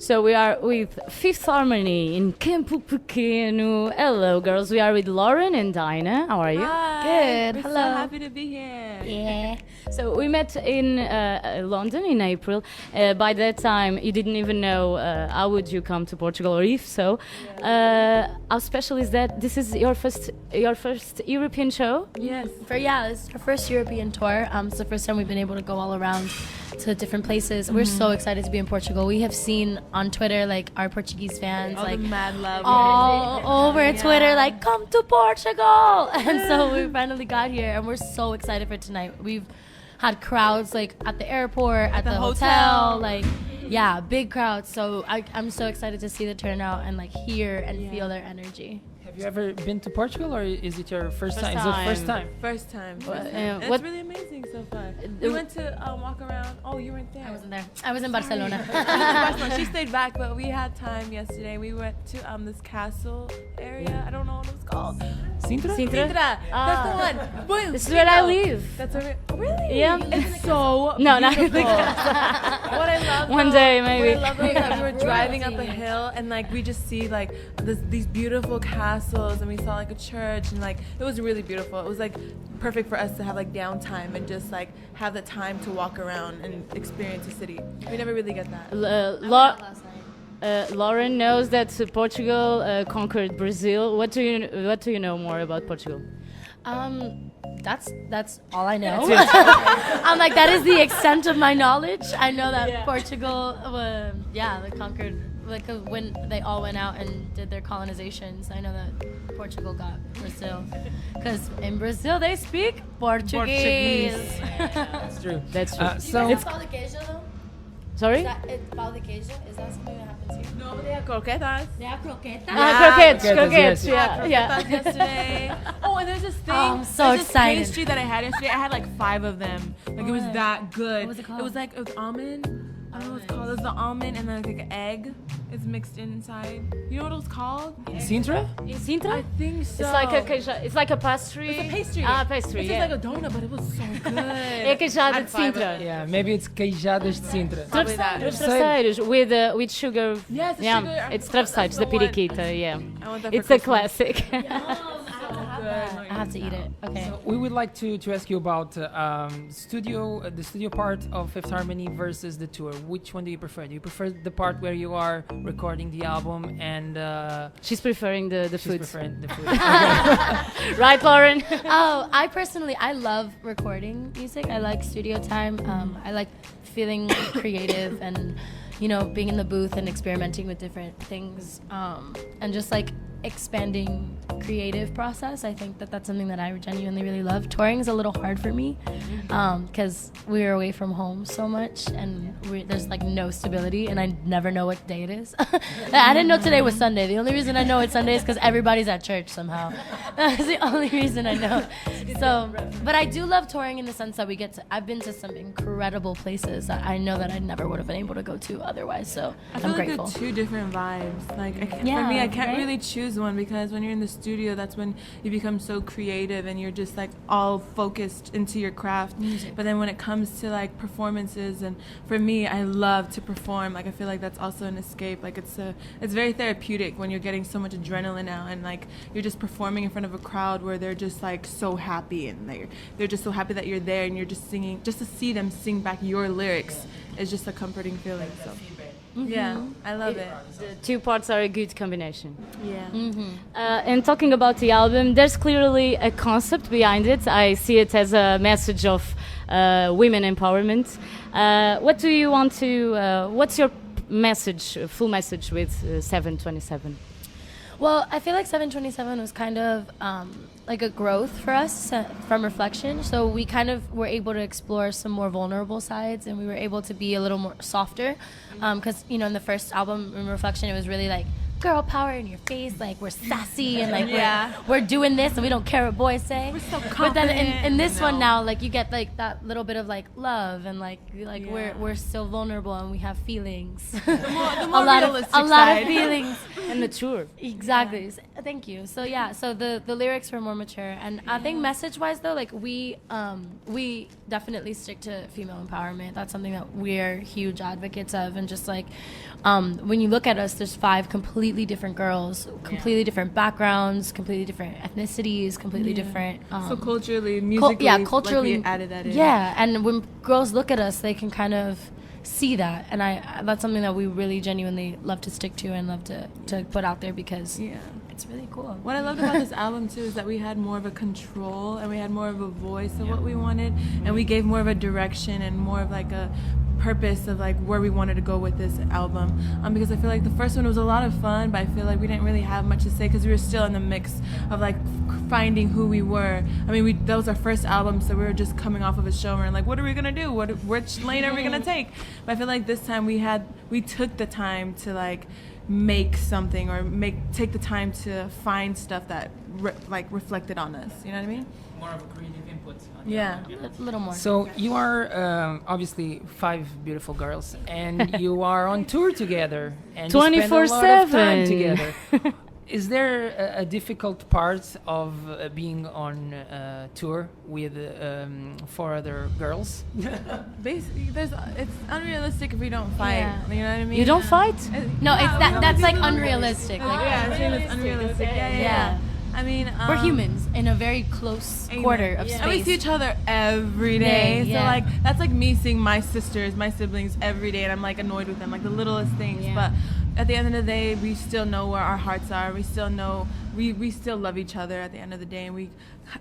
So we are with Fifth Harmony in Campo Pequeno. Hello, girls. We are with Lauren and Dinah. How are you? Hi. Good. We're Hello. so happy to be here. Yeah. So we met in London in April. By that time, you didn't even know how would you come to Portugal, or if so. How special is that? This is your first European show. Yes. This is our first European tour. It's the first time we've been able to go all around to different places. We're so excited to be in Portugal. We have seen on Twitter like our Portuguese fans All like the mad love. all over Twitter like come to Portugal, and so we finally got here and we're so excited for tonight. We've had crowds like at the airport, at the hotel, like big crowds. So I'm so excited to see the turnout and like hear and feel their energy. Have you ever been to Portugal, or is it your first time? Is it first time? First time. And It's really amazing so far. We went to walk around. Oh, you weren't there. I wasn't there. I was in Barcelona. She stayed back, but we had time yesterday. We went to this castle area. I don't know what it was called. Sintra? Sintra. That's the one. Boom. This is where I live. That's where really? Yeah. It's so No, not beautiful. What I love One though, day, maybe. What I love though is that we were driving up a hill and like we just see like these beautiful castles, and we saw like a church, and like it was really beautiful. It was like perfect for us to have like downtime and just like have the time to walk around and experience the city. We never really get that. Lauren knows that Portugal conquered Brazil. What do you know more about Portugal? That's all I know. I'm like, that is the extent of my knowledge. I know that Portugal, they conquered, like when they all went out and did their colonizations. I know that Portugal got Brazil, because in Brazil they speak Portuguese. That's true. That's true. So it's pão de queijo though. Sorry? Pão de queijo? Is that something that happens here? No, but they have croquetas. They have croquetas. Croquettes, Croquettes, yeah. Croquetas yesterday. Oh, and there's this thing. Oh, I'm so there's excited. This pastry that I had yesterday. I had like 5 of them. Like it was that good. What was it called? It was like almond. I don't know what it's called. It's the almond and then like an egg is mixed inside. You know what it was called? Sintra? Sintra? I think so. It's like a queijo, it's like a pastry. It's a pastry. Pastry. It's just like a donut, but it was so good. É queijada de Sintra. Yeah, maybe it's queijadas de Sintra. Probably that. Travesseiros with sugar. Yes, the Yeah, sugar. it's travesseiros, the That's the one. periquita. Yeah, I want that it's for a Christmas. classic. I have to eat it. Okay. So we would like to ask you about the studio part of Fifth Harmony versus the tour. Which one do you prefer? Do you prefer the part where you are recording the album and She's preferring the she's food. preferring the food? Right, Lauren? I love recording music. I like studio time. I like feeling creative and, being in the booth and experimenting with different things, and just like expanding creative process. I think that's something that I genuinely really love. Touring is a little hard for me because we're away from home so much, and there's like no stability, and I never know what day it is. I didn't know today was Sunday. The only reason I know it's Sunday is because everybody's at church somehow. That's the only reason I know. So, but I do love touring in the sense that I've been to some incredible places that I know that I never would have been able to go to otherwise. So I feel I'm like grateful. they're 2 different vibes. Like for Yeah, me, I can't right? really choose one, because when you're in the studio, that's when you become so creative and you're just like all focused into your craft. Music. But then when it comes to like performances, and for me, I love to perform. Like I feel like that's also an escape. Like it's very therapeutic when you're getting so much adrenaline out, and like you're just performing in front of a crowd where they're just like so happy, and they're just so happy that you're there, and you're just singing. Just to see them sing back your lyrics is just a comforting feeling. So. Yeah, I love it. The 2 parts are a good combination. Yeah. And talking about the album, there's clearly a concept behind it. I see it as a message of women empowerment. What do you want to? What's your message, full message with 727? Well, I feel like 727 was kind of like a growth for us from reflection. So we kind of were able to explore some more vulnerable sides, and we were able to be a little more softer. Because, in the first album, in Reflection, it was really like girl power in your face, like we're sassy and like Yeah. we're doing this and we don't care what boys say. We're so But then confident. in this one No. now, like you get like that little bit of like love and like Yeah. we're still vulnerable and we have feelings. The more a lot realistic of side. feelings. And mature. Exactly. Thank you. So yeah, so the lyrics were more mature, and I think message-wise though, like we definitely stick to female empowerment. That's something that we're huge advocates of, and just like when you look at us, there's 5 completely different girls, completely different backgrounds, completely different ethnicities, completely different. So culturally, musically, culturally, like we added that in. yeah. And when girls look at us, they can kind of see that, and that's something that we really genuinely love to stick to and love to put out there because Yeah. it's really cool. What I loved about this album too is that we had more of a control and we had more of a voice of what we wanted, and we gave more of a direction and more of like a purpose of like where we wanted to go with this album. Because I feel like the first one was a lot of fun, but I feel like we didn't really have much to say because we were still in the mix of like finding who we were. I mean, that was our first album, so we were just coming off of a show and we're like, what are we gonna do? Which lane are we gonna take? But I feel like this time we took the time to like make something or take the time to find stuff that reflected on us. You know what I mean? More of a creative input. Yeah. A little more. So you are obviously 5 beautiful girls, and you are on tour together, and you spend a lot of time 24/7. together. Is there a difficult part of being on tour with 4 other girls? Basically, it's unrealistic if we don't fight. Yeah. You know what I mean? You don't fight? No, it's we that. don't That's do like that. unrealistic. Like Yeah, I think it's unrealistic. Yeah. Yeah. I mean, we're humans in a very close quarter of space. And we see each other every day. Yeah. So like that's like me seeing my sisters, my siblings every day, and I'm like annoyed with them, like the littlest things. Yeah. But at the end of the day, we still know where our hearts are. We still know we still love each other at the end of the day, and we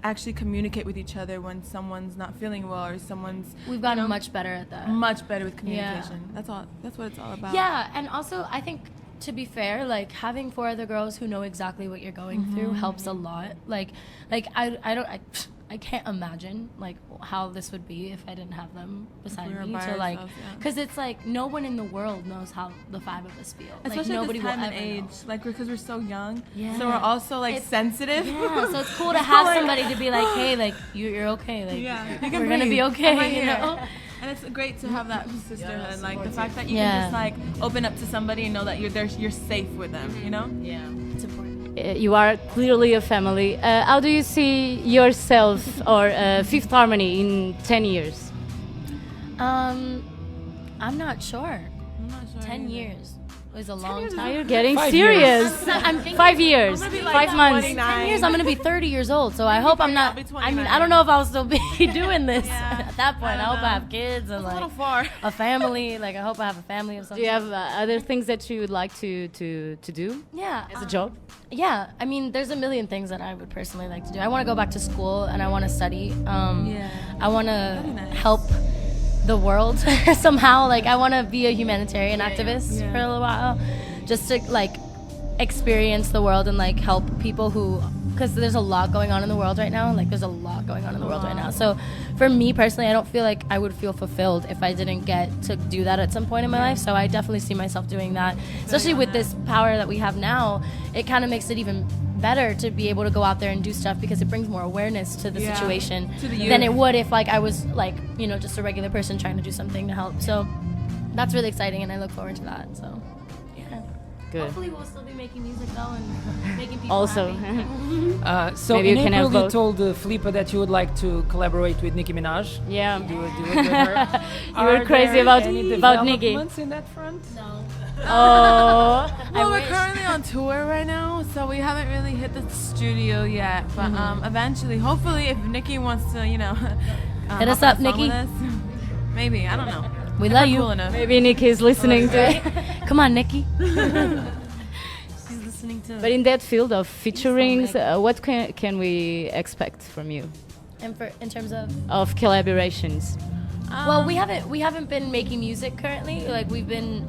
actually communicate with each other when someone's not feeling well or someone's We've gotten much better at that. much better with communication. That's all. That's what it's all about. Yeah, and also I think to be fair, like having 4 other girls who know exactly what you're going through helps a lot. Like I can't imagine like how this would be if I didn't have them beside we were me by to like, ourselves, yeah. because it's like no one in the world knows how the 5 of us feel. Especially like nobody at this time will and ever age, know. like because we're so young. Yeah. So we're also like It's- sensitive. Yeah, so it's cool to have somebody to be like, hey, like you're okay, like Yeah, you can we're gonna breathe. be okay, I'm right you here. know. And it's great to have that sisterhood, like the fact that you Yeah. can just like open up to somebody and know that you're safe with them, you know? Yeah. It's important. You are clearly a family. How do you see yourself or Fifth Harmony in 10 years? I'm not sure. I'm not sure. 10 either. years is a long years is Now time. you're getting 5 serious. I'm thinking 5 years, I'm gonna be like 5 months. 29. 10 years, I'm gonna be 30 years old, so I hope I'm not. I'll be I mean, 29. I don't know if I'll still be doing this Yeah, at that point. I I, don't hope I know. have kids and It's a little like far. a family. Like I hope I have a family of some Do you sort. have other things that you would like to do Yeah. as a job? Yeah. I mean, there's a million things that I would personally like to do. I want to go back to school and I want to study. Yeah. I want to That'd be nice. help the world somehow. Like I want to be a humanitarian activist Yeah. for a little while, just to like experience the world and like help people who, because there's a lot going on in the world right now. Like there's a lot going on in the world right now. So for me personally, I don't feel like I would feel fulfilled if I didn't get to do that at some point in my life. So I definitely see myself doing that, especially with this power that we have now. It kind of makes it even better to be able to go out there and do stuff because it brings more awareness to the Yeah. situation To the than youth. it would if like I was like, you know, just a regular person trying to do something to help. So that's really exciting and I look forward to that. So yeah. Good. Hopefully we'll still be making music though and making people Also, happy. So Maybe in you can April have you both. told Felipa that you would like to collaborate with Nicki Minaj. yeah. Do it with her. You were Are crazy there about any Nicki. developments in that front? No. Oh, Well, we're wish. currently on tour right now, so we haven't really hit the studio yet. But eventually, hopefully, if Nikki wants to, you know, Hit us hop on up, a song Nikki. with us, maybe, I don't know. We If love we're you. Cool enough. maybe Nikki is listening to it. Come on, Nikki. She's listening to. But in that field of featurings, what can we expect from you And for in terms of. of collaborations? Well, we haven't been making music currently. Like we've been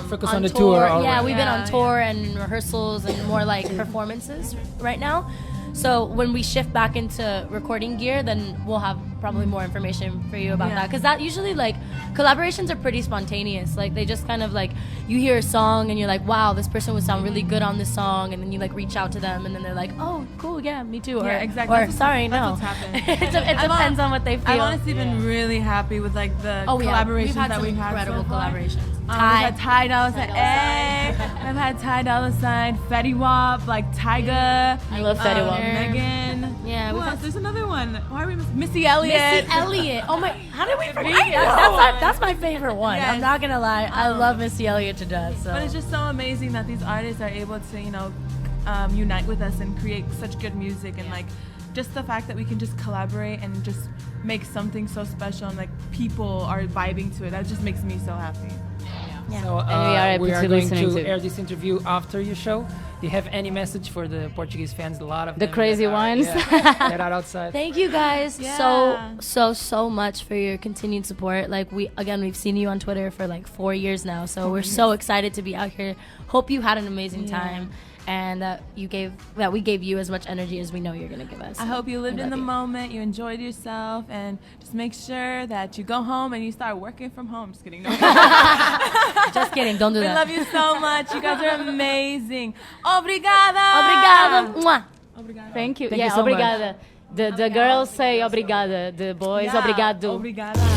Focus on the tour already. Yeah, we've been Yeah, on tour and rehearsals and more like performances right now. So when we shift back into recording gear, then we'll have probably more information for you about that, because that usually like collaborations are pretty spontaneous. Like they just kind of like you hear a song and you're like, wow, this person would sound really good on this song, and then you like reach out to them and then they're like, oh, cool, yeah, me too. Or, Yeah, exactly. Or That's sorry, that's no. what's happened. It depends on what they feel. I've honestly been really happy with like the Oh yeah, collaborations we've had that some we've had incredible so far. collaborations. We've had Ty Dolla Sign, I've had Ty Dolla Sign, Fetty Wap, like Tyga. I love Fetty Wap. Megan. Yeah, Who we've else? had There's another one. Why are we Missy Elliott? Missy Elliott. Oh my, how did we forget? I know. That's my favorite one. Yes. I'm not gonna lie, I love Missy Elliott to death. So. But it's just so amazing that these artists are able to, you know, unite with us and create such good music, and like just the fact that we can just collaborate and just make something so special, and like people are vibing to it. That just makes me so happy. Yeah. So And we are going listening to to- air this interview after your show. Do you have any message for the Portuguese fans? A lot of The them crazy that are- ones. yeah, that are outside. Thank you guys Yeah. so much for your continued support. Like we've seen you on Twitter for like 4 years now, so we're so excited to be out here. Hope you had an amazing time, and that we gave you as much energy as we know you're gonna give us. I hope you lived We in love the you. moment, you enjoyed yourself, and just make sure that you go home and you start working from home. Just kidding. No. Just kidding, don't do We that. love you so much. You guys are amazing. Obrigada. Obrigado. Mwah. Obrigada. Thank you. Thank yeah, you so much. obrigada. The girls say obrigada. The boys Yeah, obrigado. Obrigada.